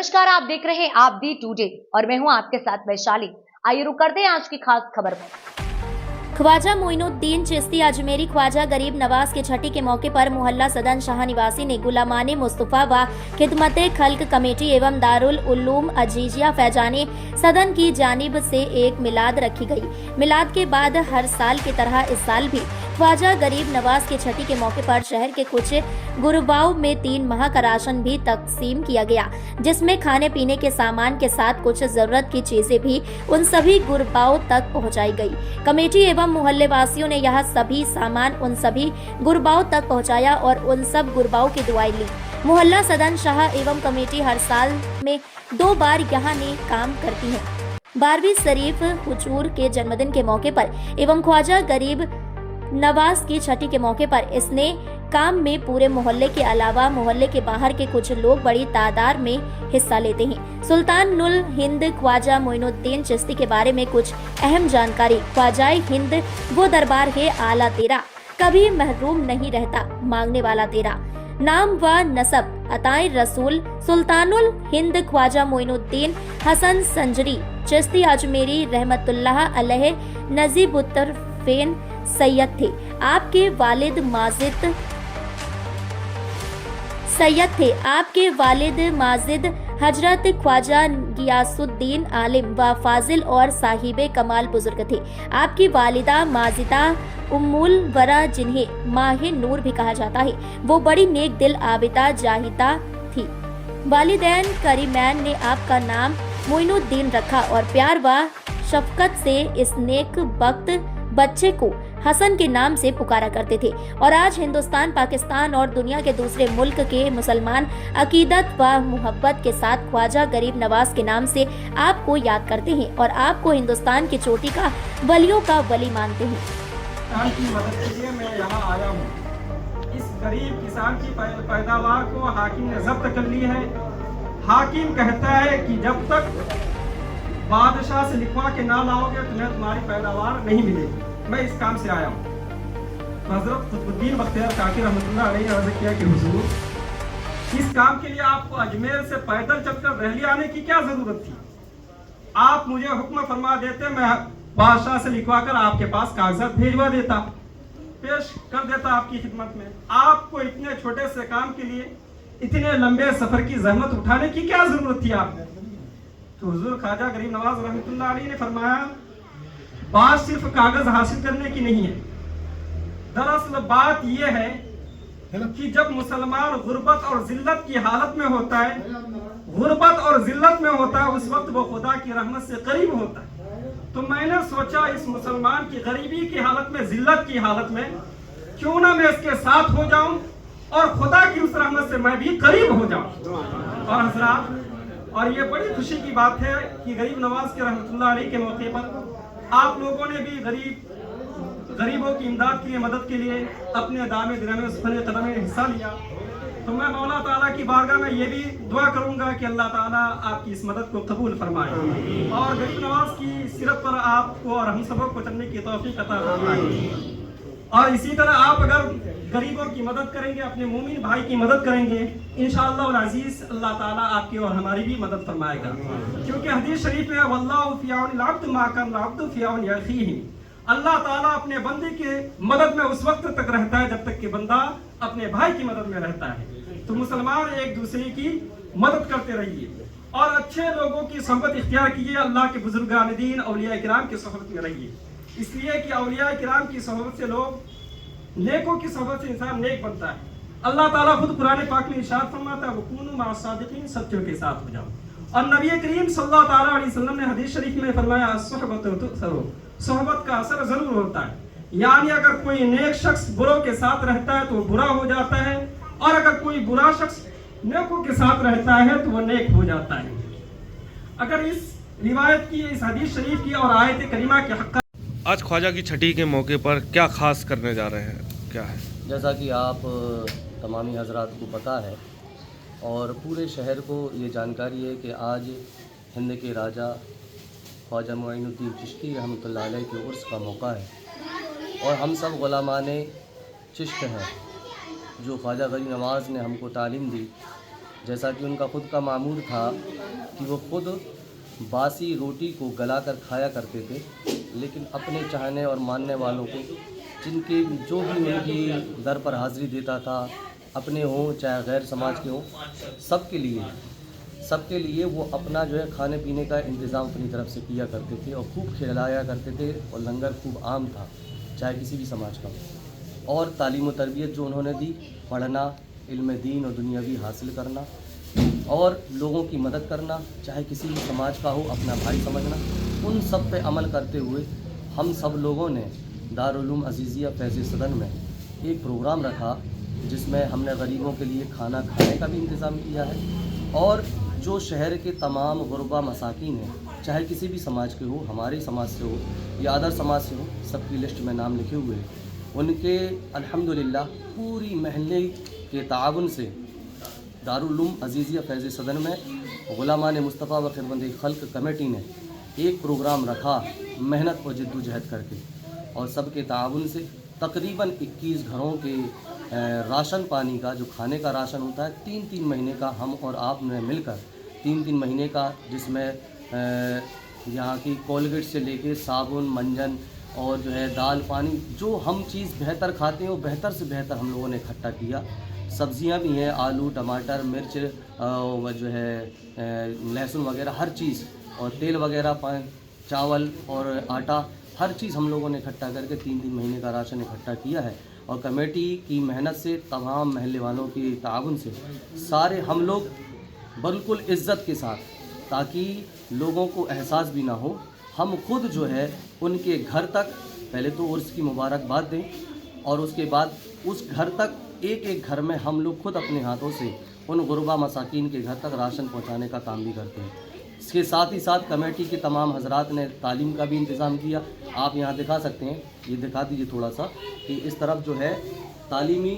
नमस्कार, आप देख रहे हैं आप दी टुडे और मैं हूं आपके साथ वैशाली। आइए रुक करते हैं आज की खास खबर पर। ख्वाजा मोइनुद्दीन चिश्ती अजमेरी ख्वाजा गरीब नवाज की छठी के मौके पर मोहल्ला सदन शाह निवासी ने गुलामाने मुस्तफा व खिदमते खल्क कमेटी एवं दारुल उलूम अजीजिया फैजाने सदन की जानिब से एक मिलाद रखी गई। मिलाद के बाद हर साल की तरह इस साल भी ख्वाजा गरीब नवाज की छठी के मौके पर शहर के कुछ गुरबाओं में 3 माह का राशन भी तकसीम किया गया, जिसमें खाने पीने के सामान के साथ कुछ जरूरत की चीजें भी उन सभी गुरबाओं तक पहुंचाई गई। कमेटी एवं मोहल्ले वासियों ने यह सभी सामान उन सभी गुरबाओं तक पहुंचाया और उन सब गुरबाओं की दुआएं ली। मोहल्ला सदन शाह एवं कमेटी हर साल में 2 बार यहाँ ने काम करती है। 12वीं शरीफ हुजूर के जन्मदिन के मौके पर एवं ख्वाजा गरीब नवाज की छठी के मौके पर इसने काम में पूरे मोहल्ले के अलावा मोहल्ले के बाहर के कुछ लोग बड़ी तादाद में हिस्सा लेते हैं। सुल्तानुल हिंद ख्वाजा मोइनुद्दीन चिश्ती के बारे में कुछ अहम जानकारी। ख्वाजाए हिंद वो दरबार है आला तेरा, कभी महरूम नहीं रहता मांगने वाला तेरा। नाम व नसब अताए रसूल सुल्तानुल हिंद ख्वाजा मोइनुद्दीन हसन संजरी चिश्ती अजमेरी रहमतुल्लाह अलैह नजीबुत्तरफेन सैयद थे। आपके वालिद माजिद हजरत ख्वाजा गियासुद्दीन आलिम व फाजिल और साहिबे कमाल बुजुर्ग थे। आपकी वालिदा माजिदा उम्मुल वरा जिन्हें माहे नूर भी कहा जाता है, वो बड़ी नेक दिल आबिदा जाहिदा थी। वालिदैन करीमैन ने आपका नाम मोइनुद्दीन रखा और प्यार व शफकत से इस नेक बख्त बच्चे को हसन के नाम से पुकारा करते थे। और आज हिंदुस्तान, पाकिस्तान और दुनिया के दूसरे मुल्क के मुसलमान अकीदत व मुहब्बत के साथ ख्वाजा गरीब नवाज के नाम से आपको याद करते हैं और आपको हिंदुस्तान की चोटी का वलियों का वली मानते हैं। की मदद के लिए मैं यहाँ आया हूँ। इस गरीब किसान की पैदावार को हाकिम ने जब्त कर ली है। हाकिम कहता है कि जब तक बादशाह से लिखवा के ना लाओगे तुम्हें तुम्हारी पैदावार नहीं मिलेगी। मैं इस काम से आया हूँ। हजरत कुतुबुद्दीन बख्तियार काकी रहमतुल्लाह अलैहि ने अर्ज़ किया कि हुजूर, इस काम के लिए आपको अजमेर से पैदल चलकर दिल्ली आने की क्या जरूरत थी? आप मुझे हुक्म फरमा देते, मैं बादशाह से लिखवा कर आपके पास कागजात भेजवा देता, पेश कर देता आपकी खिदमत में। आपको इतने छोटे से काम के लिए इतने लंबे सफर की जहमत उठाने की क्या जरूरत थी आपको? तो हुजूर ख्वाजा गरीब नवाज रहमतुल्लाह अलैहि ने फरमाया, बात सिर्फ कागज हासिल करने की नहीं है। दरअसल बात यह है कि जब मुसलमान गुर्बत और जिल्लत की हालत में होता है, उस वक्त वो खुदा की रहमत से करीब होता है। तो मैंने सोचा इस मुसलमान की गरीबी की हालत में, जिल्लत की हालत में क्यों ना मैं इसके साथ हो जाऊं और खुदा की उस रहमत से मैं भी करीब हो जाऊं। और हजरात, और ये बड़ी खुशी की बात है कि गरीब नवाज के रहमतुल्लाह अलैहि के मौके पर आप लोगों ने भी गरीबों की इमदाद के लिए, मदद के लिए अपने दामे दिनमे फने कदम में हिस्सा लिया। तो मैं मौला ताला की बारगाह में ये भी दुआ करूंगा कि अल्लाह ताला आपकी इस मदद को कबूल फरमाए और गरीब नवाज की सीरत पर आपको और हम सबको को चलने की तौफीक अता फरमाए। और इसी तरह आप अगर गरीबों की मदद करेंगे, अपने मोमिन भाई की मदद करेंगे, इंशाअल्लाह अज़ीज़ अल्लाह ताला आपकी और हमारी भी मदद फरमाएगा। क्योंकि हदीस शरीफ में वल्लाहु फी औनिल अब्द मा कान अब्दु फी औनि अखीही, अल्लाह ताला अपने बंदे के मदद में उस वक्त तक रहता है जब तक कि बंदा अपने भाई की मदद में रहता है। तो मुसलमान एक दूसरे की मदद करते रहिए और अच्छे लोगों की सोहबत इख्तियार कीजिए। अल्लाह के बुजुर्गान दीन औलिया किराम की सोहबत में रहिए, इसलिए कि औलिया किराम की सोहबत से लोग, नेकों की सोहबत से इंसान नेक बनता है। अल्लाह ताला खुद कुरान पाक में इरशाद फरमाता है, वकुनु मअ सादिकीन, सच्चों के साथ हो जाओ। और नबी करीम सल्लल्लाहु ताला अलैहि वसल्लम ने हदीस शरीफ में फरमाया, अस्सुहबतु तु'सरु, सोहबत का असर जरूर होता है। यानी अगर कोई नेक शख्स बुरों के साथ रहता है तो वो बुरा हो जाता है, और अगर कोई बुरा शख्स नेकों के साथ रहता है तो वो नेक हो जाता है। अगर इस रिवायत की, इस हदीस शरीफ की और आयत करीमा के हक़, आज ख्वाजा की छठी के मौके पर क्या खास करने जा रहे हैं, क्या है? जैसा कि आप तमामी हजरात को पता है और पूरे शहर को ये जानकारी है कि आज हिंद के राजा ख्वाजा मोइनुद्दीन चिश्ती रहमतुल्लाह अलैह के उर्स का मौका है और हम सब गुलामाने चिश्त हैं जो ख्वाजा गरीब नवाज़ ने हमको तालीम दी جیسا کہ ان کا خود کا معمول تھا کہ وہ خود باسی روٹی کو گلا کر کھایا کرتے تھے، لیکن اپنے چاہنے اور ماننے والوں کو جن کی جو بھی ان کی در پر حاضری دیتا تھا، اپنے ہوں چاہے غیر سماج کے ہوں، سب کے لیے وہ اپنا جو ہے کھانے پینے کا انتظام اپنی طرف سے کیا کرتے تھے اور خوب کھلایا کرتے تھے، اور لنگر خوب عام تھا چاہے کسی بھی سماج کا ہو۔ اور تعلیم و تربیت جو انہوں نے دی، پڑھنا، علم دین اور دنیاوی حاصل کرنا اور لوگوں کی مدد کرنا، چاہے کسی بھی سماج کا ہو، اپنا بھائی سمجھنا، ان سب پہ عمل کرتے ہوئے ہم سب لوگوں نے دارالعلوم عزیزیہ فیض صدن میں ایک پروگرام رکھا، جس میں ہم نے غریبوں کے لیے کھانا کھانے کا بھی انتظام کیا ہے، اور جو شہر کے تمام غربا مساکین ہیں، چاہے کسی بھی سماج کے ہو، ہمارے سماج سے ہو یا ادر سماج سے ہو، سب کی لسٹ میں نام لکھے ہوئے ہیں۔ ان کے الحمدللہ پوری محلے کے تعاون سے دارالعلوم عزیزیہ فیض صدن میں غلامان مصطفیٰ و خدمت خلق کمیٹی نے ایک پروگرام رکھا، محنت اور جد و جہد کر کے، اور سب کے تعاون سے تقریباً 21 گھروں کے راشن پانی کا، جو کھانے کا راشن ہوتا ہے، 3 مہینے کا ہم اور آپ نے مل کر 3 مہینے کا، جس میں یہاں کی کولگیٹ سے لے کے صابن، منجن اور جو ہے دال، پانی، جو ہم چیز بہتر کھاتے ہیں وہ بہتر سے بہتر ہم لوگوں نے اکٹھا کیا۔ سبزیاں بھی ہیں، آلو، ٹماٹر، مرچ، جو ہے لہسن وغیرہ ہر چیز، اور تیل وغیرہ، چاول اور آٹا، ہر چیز ہم لوگوں نے اکٹھا کر کے 3 مہینے کا راشن اکٹھا کیا ہے۔ اور کمیٹی کی محنت سے، تمام محلے والوں کی تعاون سے، سارے ہم لوگ بالکل عزت کے ساتھ، تاکہ لوگوں کو احساس بھی نہ ہو، ہم خود جو ہے ان کے گھر تک پہلے تو عرس کی مبارکباد دیں، اور اس کے بعد اس گھر تک ایک گھر میں ہم لوگ خود اپنے ہاتھوں سے ان غربا مساکین کے گھر تک راشن پہنچانے کا کام بھی کرتے ہیں۔ اس کے ساتھ ہی ساتھ کمیٹی کے تمام حضرات نے تعلیم کا بھی انتظام کیا۔ آپ یہاں دکھا سکتے ہیں، یہ دکھا دیجیے تھوڑا سا، کہ اس طرف جو ہے تعلیمی،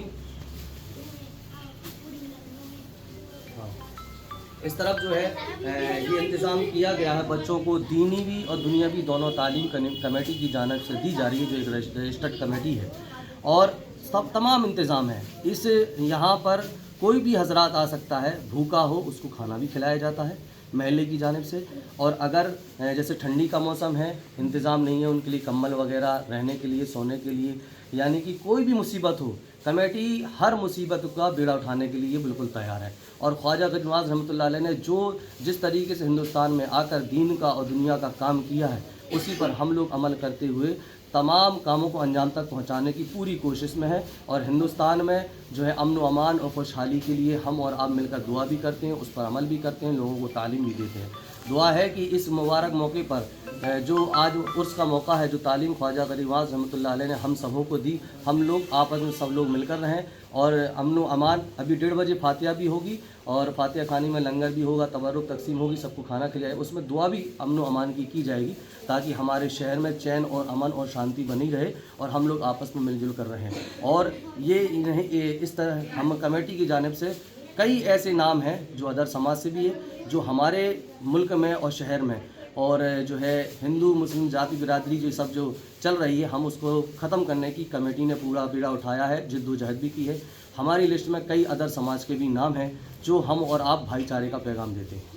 اس طرف جو ہے یہ انتظام کیا گیا ہے، بچوں کو دینی بھی اور دنیاوی دونوں تعلیم کمیٹی کی جانب سے دی جا رہی ہے، جو ایک رجسٹرڈ کمیٹی ہے، اور سب تمام انتظام ہے۔ اس یہاں پر کوئی بھی حضرات آ سکتا ہے، بھوکا ہو اس کو کھانا بھی کھلایا جاتا ہے محلے کی جانب سے، اور اگر جیسے ٹھنڈی کا موسم ہے، انتظام نہیں ہے ان کے لیے کمبل وغیرہ، رہنے کے لیے، سونے کے لیے، یعنی کہ کوئی بھی مصیبت ہو، کمیٹی ہر مصیبت کا بیڑا اٹھانے کے لیے بالکل تیار ہے۔ اور خواجہ غریب نواز رحمۃ اللہ علیہ نے جس طریقے سے ہندوستان میں آ کر دین کا اور دنیا کا کام کیا ہے، اسی پر ہم لوگ عمل کرتے ہوئے تمام کاموں کو انجام تک پہنچانے کی پوری کوشش میں ہے، اور ہندوستان میں جو ہے امن و امان اور خوشحالی کے لیے ہم اور آپ مل کر دعا بھی کرتے ہیں، اس پر عمل بھی کرتے ہیں، لوگوں کو تعلیم بھی دیتے ہیں۔ دعا ہے کہ اس مبارک موقع پر جو آج عرس کا موقع ہے، جو تعلیم خواجہ غریب نواز رحمۃ اللہ علیہ نے ہم سبوں کو دی، ہم لوگ آپس میں سب لوگ مل کر رہیں، اور امن و امان۔ ابھی 1:30 بجے فاتحہ بھی ہوگی، اور فاتحہ خانی میں لنگر بھی ہوگا، تبرک تقسیم ہوگی، سب کو کھانا کھلایا، اس میں دعا بھی امن و امان کی جائے گی، تاکہ ہمارے شہر میں چین اور امن اور شانتی بنی رہے، اور ہم لوگ آپس میں مل جل کر رہیں۔ اور یہ اس طرح ہم کمیٹی کی جانب سے کئی ایسے نام ہیں جو ادر سماج سے بھی ہے، جو ہمارے ملک میں اور شہر میں، اور جو ہے ہندو مسلم ذاتی برادری جو سب جو چل رہی ہے، ہم اس کو ختم کرنے کی کمیٹی نے پورا بیڑا اٹھایا ہے، جد و جہد بھی کی ہے۔ ہماری لسٹ میں کئی ادر سماج کے بھی نام ہیں جو ہم اور آپ بھائی چارے کا پیغام دیتے ہیں۔